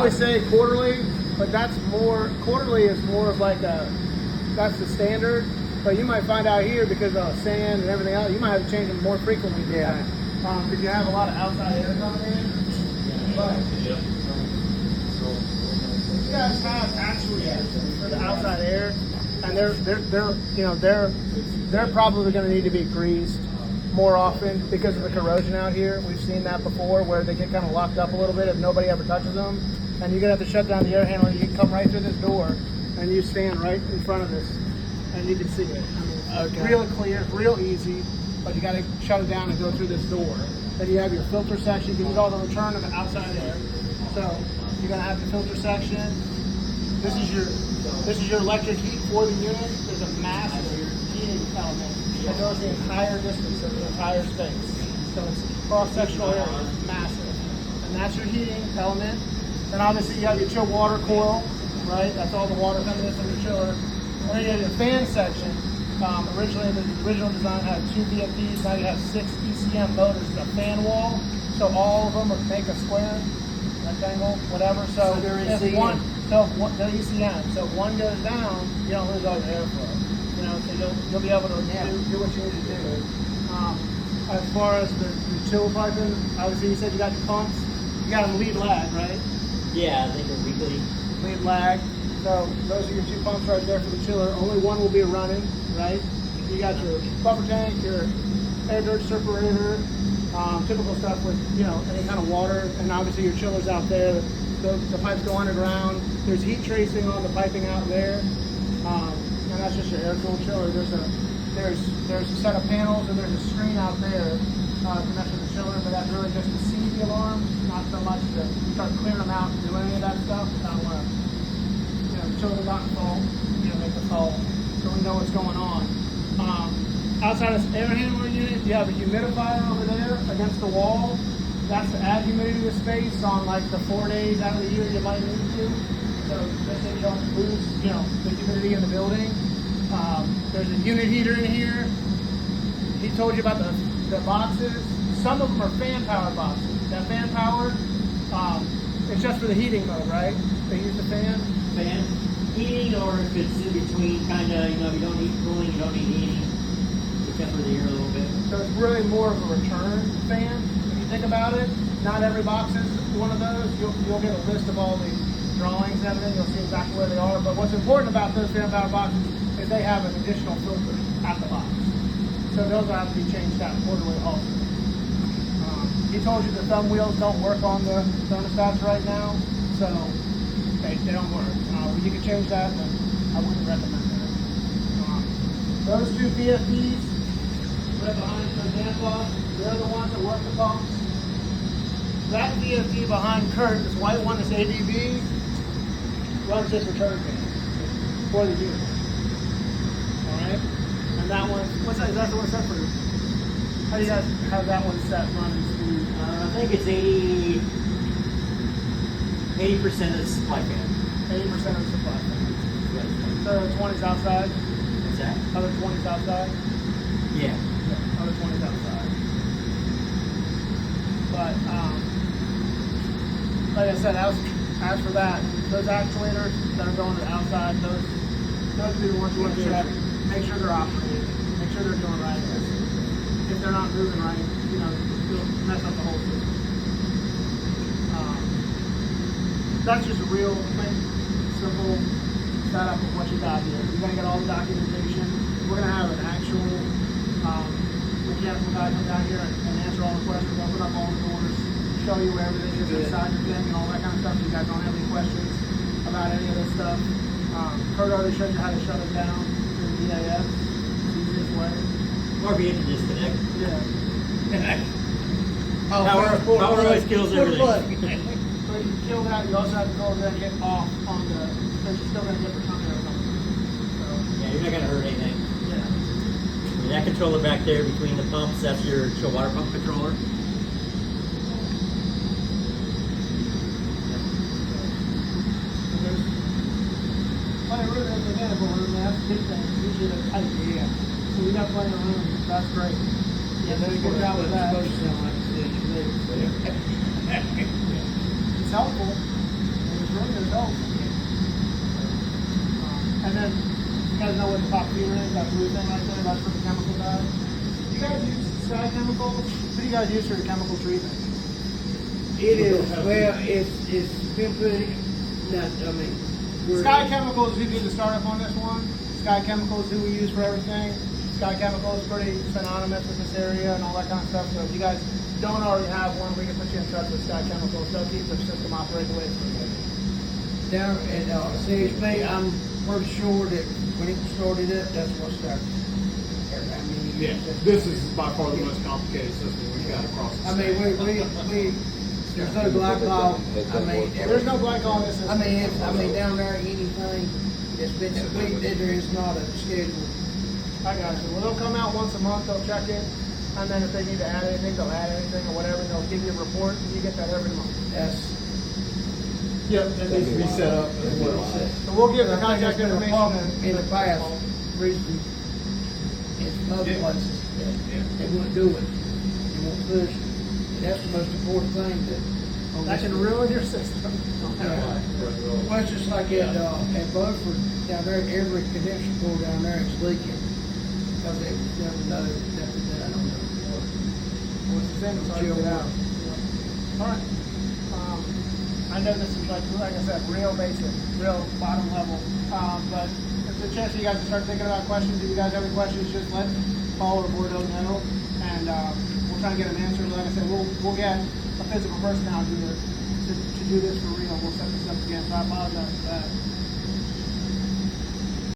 I say quarterly, but quarterly is more of like that's the standard. But you might find out here because of sand and everything else, you might have to change them more frequently. Yeah. Because you have a lot of outside air coming in. But you guys have actuators for the outside air, and they're probably going to need to be greased more often because of the corrosion out here. We've seen that before where they get kind of locked up a little bit if nobody ever touches them. And you're going to have to shut down the air handler. You can come right through this door and you stand right in front of this and you can see it. I mean, real clear, real easy, but you got to shut it down and go through this door. Then you have your filter section. You can use all the return of the outside air. So you're going to have the filter section. This is your electric heat for the unit. There's a massive heating element that goes the entire distance of the entire space. So it's cross-sectional area, massive. And that's your heating element. And obviously you have your chill water coil, right? That's all the water coming in from your chiller. And then you have your fan section. Originally, the original design had 2 VFDs. Now you have 6 ECM motors. It's a fan wall. So all of them would make a square, rectangle, whatever. So if the ECM. So if one goes down, you don't lose all your airflow. You know, so you'll be able to do what you need to do. As far as the chill piping, obviously you said you got your pumps. You got them lead lag, right? Yeah, I think they're weekly. Lead lag. So those are your 2 pumps right there for the chiller. Only one will be running, right? You got your buffer tank, your air dirt separator, typical stuff with, you know, any kind of water, and obviously your chiller's out there. The pipes go underground. There's heat tracing on the piping out there, and that's just your air-cooled chiller. There's a set of panels and there's a screen out there connected to the chiller, but that's really just to see the alarms, not so much to start clearing them out and do any of that stuff. I don't want to, you know, the chiller not fault, you know, make the call, so we know what's going on. Outside of this air handler unit, you have a humidifier over there against the wall. That's to add humidity to space on like the 4 days out of the year you might need to. So just so you don't lose, you know, the humidity in the building. There's a unit heater in here. He told you about the boxes. Some of them are fan powered boxes. That fan powered, it's just for the heating mode, right? They use the fan. Fan heating, or if it's in between, kind of, you know, you don't need cooling, you don't need heating, to temper the air a little bit. So it's really more of a return fan. If you think about it, not every box is one of those. You'll get a list of all the drawings and everything. You'll see exactly where they are. But what's important about those fan powered boxes is they have an additional filter at the box. So those will have to be changed out quarterly also. He told you the thumb wheels don't work on the thermostats right now, so they don't work. You can change that, but I wouldn't recommend that. Those 2 VFDs right behind the Danfoss, they're the ones that work the pumps. That VFD behind Kurt, this white one, this ADB, runs this return fan for the unit. Alright? And that one, what's that? Is that the one set for? How do you guys have that one set running speed? I think it's 80% of the supply fan. 80% of the supply fan. So the 20's outside? What's that? Other 20's outside? Yeah. Other 20's outside. But, like I said, as for that, those actuators that are going to the outside, those would be the ones you want to check. Make sure they're operating. Make sure they're doing right. If they're not moving right, you know, you'll mess up the whole system. That's just a real quick, simple setup of what you got here. You're going to get all the documentation. We're going to have an actual mechanical guy come down here and answer all the questions, open up all the doors, show you where everything is inside your thing and all that kind of stuff. You guys don't have any questions about any of this stuff. Kurt already showed you how to shut it down in the EAS. Easiest way. Or be able to disconnect. Yeah. Power always kills everything. So you kill that, you also have to go over there and get off on the, because you're still going to get the tunnel or something. So, Yeah, you're not going to hurt anything. yeah. I mean, that controller back there between the pumps, that's your chill water pump controller. Plenty of room in the mechanical room, man. That's a big thing. Usually they're tight. Yeah. So we got plenty of room. That's great. Yeah, they did a good job with that. It's helpful. You You guys know what the top feeder is? That blue thing right there, that's for the chemical guys. You guys use Sky Chemicals? What do you guys use for your chemical treatment? It is, well, it's been pretty, not, I mean, Sky Chemicals, who did the startup on this one. Sky Chemicals, who we use for everything. Sky Chemicals is pretty synonymous with this area and all that kind of stuff. So if you guys don't already have one, we can put you in touch with Sky Chemicals. They'll keep the system operating the way it's supposed to. down at CHP, I'm pretty sure that when it started up, that's what started. I mean, Yeah, this is by far the most complicated system we've got across the I mean, we, there's no glycol, I mean, There's no glycol in this system. I mean, down there, anything that's been completed, there is not a schedule. I got you. Well, they'll come out once a month, they'll check it, and then if they need to add anything, they'll add anything or whatever, and they'll give you a report, and you get that every month. That's, Yep, that needs to be set up as well. So we'll give the I think contact that's been a information. problem in the past, recently, in some other places, that they won't do it, they won't push. And that's the most important thing that. That can ruin your system. Well, it's just like at Beaufort, down there, every condenser core down there is leaking. Because they never know nothing that I don't know. What's the thing? It's hard to get out. All right. I know this is like I said, real basic, real bottom level. But if there's a chance for you guys to start thinking about questions, if you guys have any questions, just let Paul or Bordeaux know, and we'll try to get an answer. Like I said, we'll get a physical person out here to do this for real. We'll set this up again. So I apologize for that.